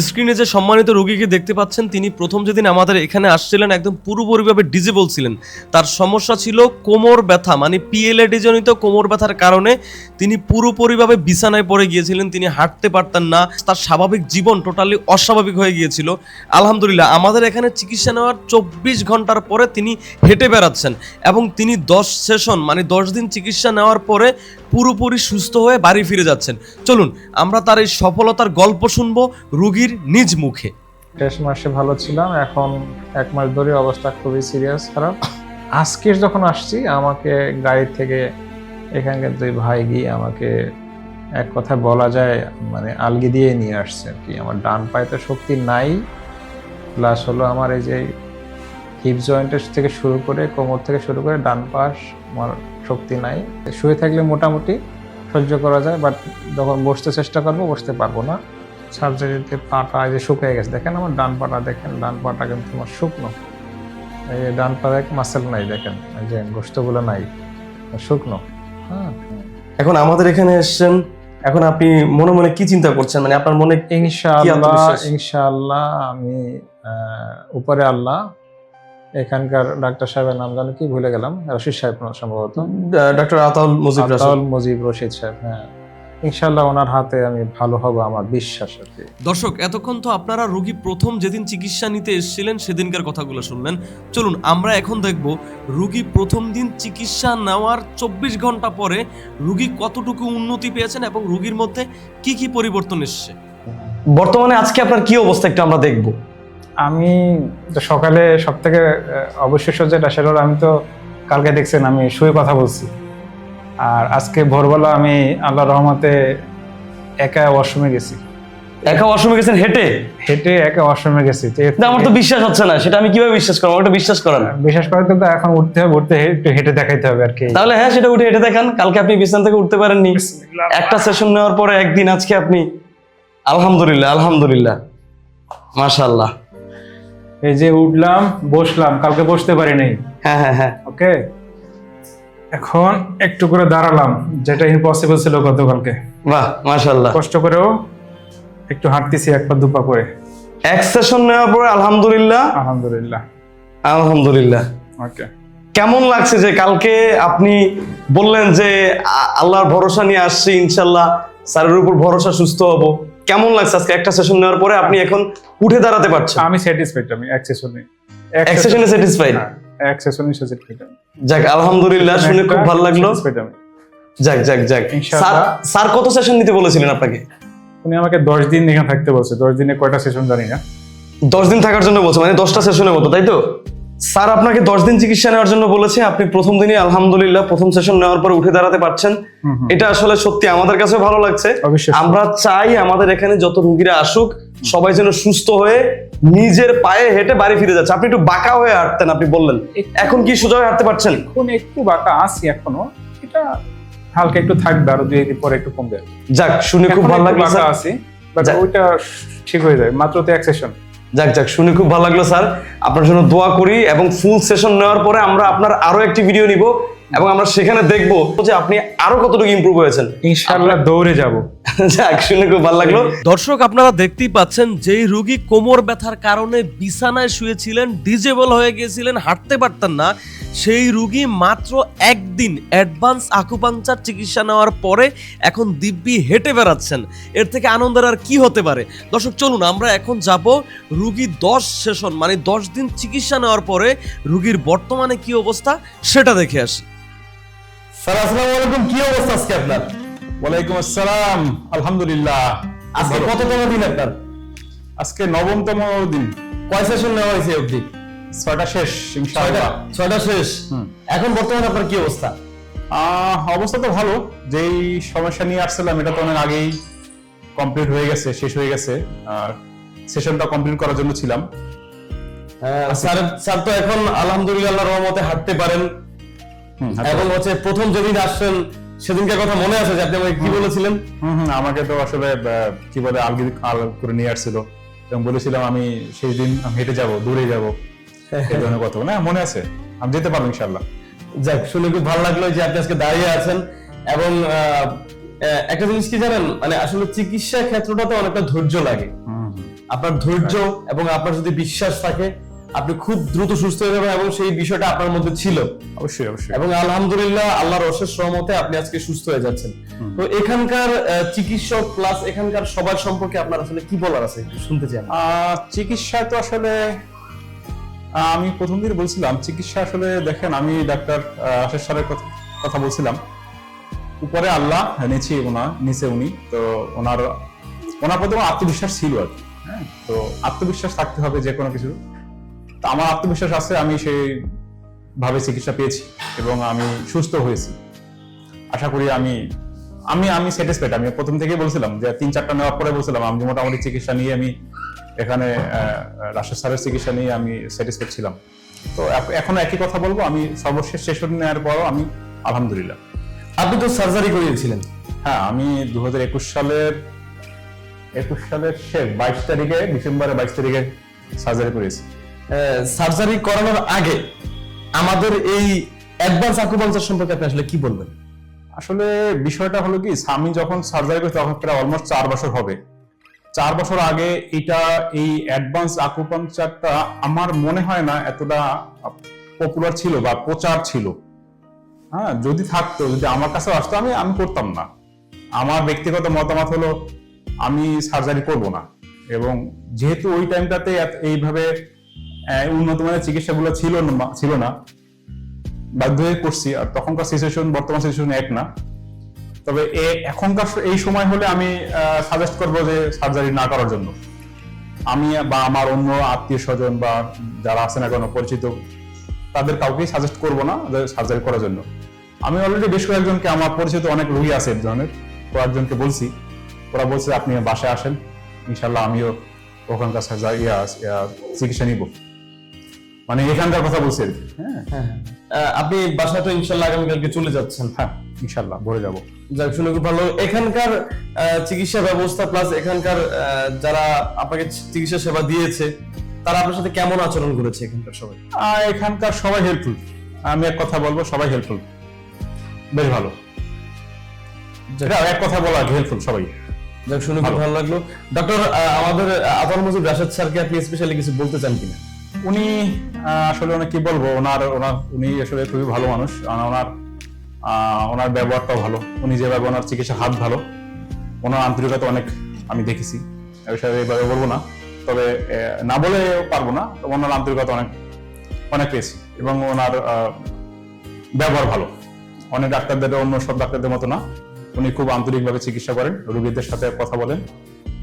স্ক্রিনে যে সম্মানিত রোগীকে দেখতে পাচ্ছেন, তিনি প্রথম যেদিন আমাদের এখানে আসছিলেন একদম পুরোপুরিভাবে ডিজেবল ছিলেন। তার সমস্যা ছিল কোমর ব্যথা, মানে পিএলএডি জনিত কোমর ব্যথার কারণে তিনি পুরোপুরিভাবে বিছানায় পড়ে গিয়েছিলেন, তিনি হাঁটতে পারতেন না, তার স্বাভাবিক জীবন টোটালি অস্বাভাবিক হয়ে গিয়েছিল। আলহামদুলিল্লাহ আমাদের এখানে চিকিৎসা নেওয়ার 24 ঘন্টার পরে তিনি হেঁটে বেড়াচ্ছেন এবং তিনি 10 সেশন মানে 10 দিন চিকিৎসা নেওয়ার পরে পুরোপুরি সুস্থ হয়ে বাড়ি ফিরে যাচ্ছেন। চলুন আমরা তার এই সফলতার গল্প শুনবো রোগীর নিজ মুখে। 10 মাসে ভালো ছিলাম, এখন 1 মাস ধরে অবস্থা খুবই সিরিয়াস খারাপ। আজকে যখন আসছি আমাকে গাড়ি থেকে এখানকার 2 ভাই গিয়ে আমাকে এক কথা বলা যায় মানে আলগি দিয়ে নিয়ে আসছে আর কি। আমার ডান পায়ে তো শক্তি নাই, প্লাস হলো আমার এই যে হিপ জয়েন্টের থেকে শুরু করে কোমর থেকে শুরু করে ডান পাশ আমার শক্তি নাই। শুয়ে থাকলে মোটামুটি সহ্য করা যায়, বাট যখন বসতে চেষ্টা করবো বসতে পারবো না। সার্জারিতে পাটা এই যে শুকিয়ে গেছে, দেখেন আমার ডান পাটা দেখেন, ডান পাটা কিন্তু আমার শুকনো। এই যে ডান পা দেখেন মাসেল নাই, দেখেন এই যে গোস্তগুলো নাই, শুকনো। হ্যাঁ, এখন আমাদের এখানে এসেছেন, এখন আপনি মনে মনে কি চিন্তা করছেন? মানে আপনার মনে ইনশাআল্লাহ আমি উপরে আল্লাহ, এখানকার ডাক্তার সাহেবের নাম জানি কি ভুলে গেলাম, রশিদ সাহেব সম্ভবত, ডক্টর আতাউল মুজিব রশিদ সাহেব, হ্যাঁ ইনশাআল্লাহ ওনার হাতে আমি ভালো হব আমার বিশ্বাস আর কি। দর্শক, এতক্ষণ তো আপনারা রোগী প্রথম যেদিন চিকিৎসা নিতে এসেছিলেন সেদিনকার কথাগুলো শুনলেন। চলুন আমরা এখন দেখব রোগী প্রথম দিন চিকিৎসা নেওয়ার 24 ঘন্টা পরে রোগী কতটুকু উন্নতি পেয়েছেন এবং রোগীর মধ্যে কি কি পরিবর্তন এসেছে। বর্তমানে আজকে আপনার কি অবস্থা একটু আমরা দেখব। আমি সকালে সব থেকে অবশ্যই যেটা সেটা হলো, আমি তো কালকে দেখছেন আমি শুয়ে কথা বলছি, আর আজকে ভোরবেলা আমি আল্লাহর রহমতে একা ওয়াশরুমে গেছি। একা ওয়াশরুমে গেছেন? হেঁটে একা ওয়াশরুমে গেছি। আমার তো বিশ্বাস হচ্ছে না, সেটা আমি কিভাবে বিশ্বাস করবো? একটা বিশ্বাস করেন। বিশ্বাস করতে তো এখন উঠতে হবে, হেঁটে দেখাইতে হবে আর কি। তাহলে হ্যাঁ, সেটা উঠে হেঁটে দেখান। কালকে আপনি বিছানা থেকে উঠতে পারেননি, একটা সেশন নেওয়ার পরে একদিন আজকে আপনি আলহামদুলিল্লাহ আলহামদুলিল্লাহ মাশাআল্লাহ। এই যে উঠলাম বসলাম, কালকে বসতে পারি নাই। হ্যাঁ হ্যাঁ হ্যাঁ, ওকে, এখন একটু করে দাঁড়ালাম, যেটা ইম্পসিবল ছিল গতকালকে। বাহ মাশাআল্লাহ। কষ্ট করেও একটু হাঁটতেছি, এক পা দুপা করে। এক সেশন নেওয়ার পরে আলহামদুলিল্লাহ আলহামদুলিল্লাহ আলহামদুলিল্লাহ। ওকে, কেমন লাগছে যে কালকে আপনি বললেন যে আল্লাহর ভরসা নিয়ে আসছি, ইনশাআল্লাহ স্যারের উপর ভরসা, সুস্থ হব? কেমন লাগছে আজকে একটা সেশন নেওয়ার পরে আপনি এখন উঠে দাঁড়াতে পারছেন? আমি স্যাটিসফাইড, আমি এক সেশনে স্যাটিসফাইড। এক সেশনে স্যাটিসফাইড। যাক আলহামদুলিল্লাহ, শুনে খুব ভালো লাগলো। যাক যাক যাক। স্যার কত সেশন নিতে বলেছিলেন আপনাকে? উনি আমাকে 10 দিন এখানে থাকতে বলছে। 10 দিনে কয়টা সেশন জানি না, 10 দিন থাকার জন্য বলছে, মানে 10টা সেশনের মতো, তাই তো? স্যার আপনাকে 10 দিন চিকিৎসা নেওয়ার জন্য বলেছে, আপনি প্রথম দিনই আলহামদুলিল্লাহ প্রথম সেশন নেওয়ার পর উঠে দাঁড়াতে পারছেন। এটা আসলে সত্যি আমাদের কাছে ভালো লাগছে। আমরা চাই আমাদের এখানে যত রোগীরা আসুক সবাই যেন সুস্থ হয়ে নিজের পায়ে হেঁটে বাড়ি ফিরে যাচ্ছে। আপনি একটু বাঁকা হয়ে হাঁটতেন, আপনি বললেন, এখন কি সোজা হয়ে হাঁটতে পারছেন? এখন একটু বাঁকা আছি এখনো, এটা হালকা একটু থাকবে, আরো 2 দিন পরে একটু কমবে। যাক, শুনে খুব ভালো লাগলো। বাঁকা আছি, বাট ওইটা ঠিক হয়ে যাবে, মাত্র তো এক সেশন। যাক যাক, শুনে খুব ভালো লাগলো স্যার। আপনার জন্য দোয়া করি এবং ফুল সেশন নেওয়ার পরে আমরা আপনার আরো একটি ভিডিও নিব এবং আমরা সেখানে দেখবো যে আপনি আরো কতটুকু ইমপ্রুভ হয়েছেন। ইনশাআল্লাহ দৌড়ে যাব। যাক, শুনে খুব ভালো লাগলো। দর্শক, আপনারা দেখতেই পাচ্ছেন যেই রোগী কোমর ব্যথার কারণে বিছানায় শুয়েছিলেন, ডিজেবল হয়ে গিয়েছিলেন, হাঁটতে পারতেন না, সেই রোগী মাত্র একদিন অ্যাডভান্স আকুপাংচার চিকিৎসা নেওয়ার পরে এখন দিব্যি হেঁটে বেড়াচ্ছেন। এর থেকে আনন্দের আর কি হতে পারে? দর্শক চলুন আমরা এখন যাব রোগী 10 সেশন মানে 10 দিন চিকিৎসা নেওয়ার পরে রোগীর বর্তমানে কি অবস্থা সেটা দেখে আসি। স্যার আসসালামু আলাইকুম, কি অবস্থা আজকে আপনার? ওয়ালাইকুম আসসালাম, আলহামদুলিল্লাহ। আজকে কততম দিন আপনার? আজকে 9তম দিন। কয় সেশন নেওয়া হয়েছে অবধি? 6টা শেষ ইনশাআল্লাহ। 6টা শেষ। এখন বর্তমানে আপনার কি অবস্থা? অবস্থা তো ভালো। যেই সমস্যা নিয়ে আসছিলাম এটা তো অনেক আগেই কমপ্লিট হয়ে গেছে, শেষ হয়ে গেছে। আর সেশনটা কমপ্লিট করার জন্য ছিলাম। স্যার তো এখন আলহামদুলিল্লাহ আল্লাহর রহমতে হাঁটতে পারেন এবং হচ্ছে প্রথম যেদিন আসছেন সেদিনকার কথা মনে আছে যে আপনি আমাকে কি বলেছিলেন? আমাকে তো আসলে কি বলে আলগি করে নিয়ে আসছিল এবং বলেছিলাম আমি সেই দিন হেঁটে যাব, দূরে যাব, এই ধরনের কথা না মনে আছে? আমি যেতে পারবো ইনশাআল্লাহ। যাক, শুনে খুব ভালো লাগলো যে আপনি আজকে দাঁড়িয়ে আছেন। এবং একটা জিনিস কি জানেন, মানে আসলে চিকিৎসা ক্ষেত্রটাতে অনেকটা ধৈর্য লাগে। আপনার ধৈর্য এবং আপনার যদি বিশ্বাস থাকে আপনি খুব দ্রুত সুস্থ হয়ে যাবেন, এবং সেই বিষয়টা আপনার মধ্যে ছিল। অবশ্যই অবশ্যই। এবং আলহামদুলিল্লাহ আল্লাহর অশেষ রহমতে আপনি আজকে সুস্থ হয়ে যাচ্ছেন। তো এখানকার চিকিৎসক প্লাস এখানকার সবার সম্পর্কে আপনার আসলে কি বলার আছে একটু শুনতে চাই। চিকিৎসা তো আসলে আমি প্রথম দিন বলছিলাম, চিকিৎসা আসলে দেখেন, আমি ডাক্তার আশিস স্যারের কথা বলছিলাম, উপরে আল্লাহ, নিচে উনি, তো ওনার প্রথমে আত্মবিশ্বাস ছিল আর কি। হ্যাঁ, তো আত্মবিশ্বাস থাকতে হবে যে কোনো কিছু। তো আমার আত্মবিশ্বাস আছে, আমি সেই ভাবে চিকিৎসা পেয়েছি এবং আমি সুস্থ হয়েছি। আশা করি আমি স্যাটিসফাইড। আমি প্রথম থেকেই বলছিলাম যে 3-4টা নেওয়ার পরে বলছিলাম আমি মোটামুটি চিকিৎসা নিয়ে, আমি এখানে রাশেদ স্যারের চিকিৎসা নিয়ে আমি স্যাটিসফাইড ছিলাম। তো এখন একই কথা বলবো, আমি সর্বশেষ সেশন নেওয়ার পরও আমি আলহামদুলিল্লাহ। আপনি তো সার্জারি করিয়েছিলেন? হ্যাঁ, আমি 2021 সালের 22 তারিখে, ডিসেম্বরের 22 তারিখে সার্জারি করেছি। সার্জারি করানোর আগে আমাদের এই অ্যাডভান্স আকুপাঞ্চার সম্পর্কে আপনি আসলে কি বলবেন? আসলে বিষয়টা হলো কি, আমি যখন সার্জারি করি তখন প্রায় অলমোস্ট 4 বছর হবে। 4 বছর আগে এই অ্যাডভান্স আকুপাঞ্চারটা আমার মনে হয় না এতটা পপুলার ছিল বা প্রচার ছিল। হ্যাঁ, যদি থাকতো, যদি আমার কাছে আসতো, আমি করতাম না। আমার ব্যক্তিগত মতামত হলো আমি সার্জারি করব না। এবং যেহেতু ওই টাইমটাতে এইভাবে উন্নত মানের চিকিৎসাগুলো ছিল না, বাধ্য হয়ে করছি। আর তখনকার সিচুয়েশন বর্তমান সিচুয়েশন এক না। তবে এখনকার এই সময় হলে আমি সাজেস্ট করবো যে সার্জারি না করার জন্য। আমি বা আমার অন্য আত্মীয় স্বজন বা যারা আছেন এখনো পরিচিত, তাদের কাউকেই সাজেস্ট করবো না সার্জারি করার জন্য। আমি অলরেডি বেশ কয়েকজনকে, আমার পরিচিত অনেক রোগী আছে এই ধরনের, কয়েকজনকে বলছি, ওরা বলছে আপনি বাসায় আসেন, ইনশাল্লাহ আমিও ওখানকার চিকিৎসা নিব। মানে এখানকার কথা বলছি আর কি। হ্যাঁ, আপনি বাসায় তো ইনশাল্লাহ আগামীকালকে চলে যাচ্ছেন? হ্যাঁ, ইনশাল্লাহ ভরে যাবো। যাক, শুনে খুব ভালো। এখানকার চিকিৎসা ব্যবস্থা প্লাস এখানকার যারা আপনাকে চিকিৎসা সেবা দিয়েছে তারা আপনার সাথে কেমন আচরণ করেছে এখানকার সবাই? এখানকার সবাই হেল্পফুল। আমি এক কথা বলবো, সবাই হেল্পফুল, বেশ ভালো। যেটা এক কথা বলা, হেল্পফুল সবাই। যাক, শুনে খুব ভালো লাগলো। ডক্টর, আমাদের আতাউল মজিদ রাশেদ স্যারকে আপনি স্পেশালি কিছু বলতে চান কিনা? উনি আসলে কি বলবো, উনি আসলে খুবই ভালো মানুষ। ওনার ব্যবহারটাও ভালো। উনি যেভাবে ওনার চিকিৎসার হাত ভালো, ওনার আন্তরিকতা অনেক আমি দেখেছি। এভাবে বলবো না, তবে না বলে পারবো না, ওনার আন্তরিকতা অনেক পেয়েছি। এবং ওনার ব্যবহার ভালো। অনেক ডাক্তারদের, অন্য সব ডাক্তারদের মতো না, উনি খুব আন্তরিকভাবে চিকিৎসা করেন, রোগীদের সাথে কথা বলেন।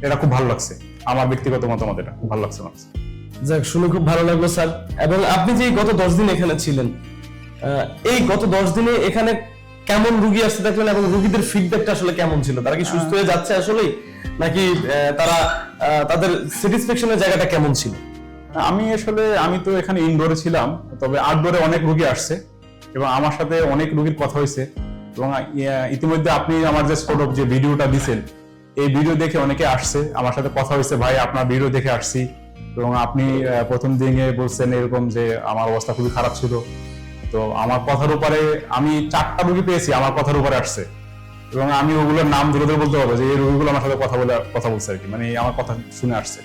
এটা খুব ভালো লাগছে, আমার ব্যক্তিগত মতামত, এটা খুব ভালো লাগছে আমার। যাক, শুনে খুব ভালো লাগলো স্যার। এবং আপনি যে গত 10 দিন এখানে ছিলেন, এই গত 10 দিনে এখানে কেমন রোগী আসতে দেখলেন এবং রোগীদের ফিডব্যাকটা আসলে কেমন ছিল? তারা কি সুস্থ হয়ে যাচ্ছে আসলে, নাকি তাদের স্যাটিসফ্যাকশনের জায়গাটা কেমন ছিল? আমি তো এখানে ইনডোরে ছিলাম, তবে আউটডোরে অনেক রোগী আসছে এবং আমার সাথে অনেক রোগীর কথা হয়েছে। এবং ইতিমধ্যে আপনি আমার যে ভিডিওটা দিচ্ছেন, এই ভিডিও দেখে অনেকে আসছে, আমার সাথে কথা হয়েছে, ভাই আপনার ভিডিও দেখে আসছি। এবং আপনি প্রথম দিনে বলছেন এরকম যে আমার অবস্থা খুবই খারাপ ছিল, তো আমার কথার উপরে আমি 4টা রোগী পেয়েছি, আমার কথার উপরে আসছে। এবং আমি ওগুলোর নাম ধরে বলতে পারবো যে এই রোগীগুলো আমার সাথে কথা বলছে আর কি, মানে আমার কথা শুনে আসছে।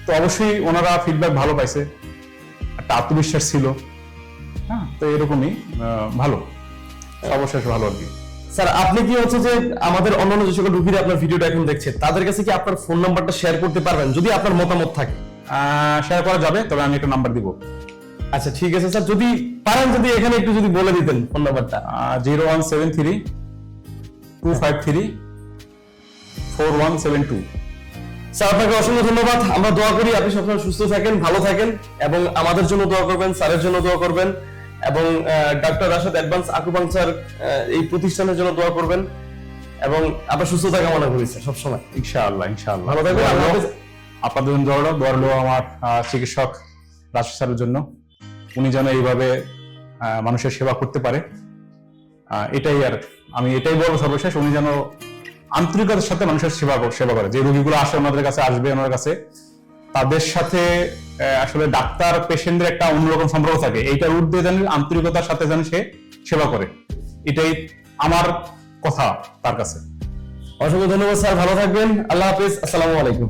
তো অবশ্যই ওনারা ফিডব্যাক ভালো পাইছে, একটা আত্মবিশ্বাস ছিল। হ্যাঁ, তো এরকমই ভালো, সর্বশেষ ভালো আর কি। স্যার, আপনি কি হচ্ছে যে আমাদের অন্যান্য যে সকল রোগীরা আপনার ভিডিওটা এখন দেখছে তাদের কাছে কি আপনার ফোন নাম্বারটা শেয়ার করতে পারবেন যদি আপনার মতামত থাকে? শেয়ার করা যাবে, তবে আমি একটা নাম্বার দিব। আচ্ছা, ঠিক আছে স্যার, যদি পারেন যদি এখানে একটু যদি বলে দিতেন ফোন নাম্বারটা। 0173-253-4172। স্যার, আপনাকে অসংখ্য ধন্যবাদ। আমরা দোয়া করি আপনি সবসময় সুস্থ থাকেন, ভালো থাকেন, এবং আমাদের জন্য দোয়া করবেন, স্যারের জন্য দোয়া করবেন, এবং ডাক্তার রাশেদ অ্যাডভান্স আকুপাঞ্চার এই প্রতিষ্ঠানের জন্য দোয়া করবেন, এবং আপনার সুস্থতা কামনা করি স্যার সবসময়। ইনশাআল্লাহ। ভালো থাকবেন। আপনাদের জন্য দোয়া রইলো আমার চিকিৎসক রাশেদ স্যারের জন্য। উনি যেন এইভাবে মানুষের সেবা করতে পারে, আমি এটাই বলবো সর্বশেষ। উনি যেন আন্তরিকতার সাথে মানুষের সেবা করে। যে রোগীগুলো আসে ওনাদের কাছে, আসবে ওনার কাছে, তাদের সাথে আসলে ডাক্তার পেশেন্টদের একটা অন্যরকম সম্পর্ক থাকে, এইটার ঊর্ধ্বে যেন আন্তরিকতার সাথে যেন সে সেবা করে, এটাই আমার কথা তার কাছে। অসংখ্য ধন্যবাদ স্যার, ভালো থাকবেন। আল্লাহ হাফেজ, আসসালামু আলাইকুম।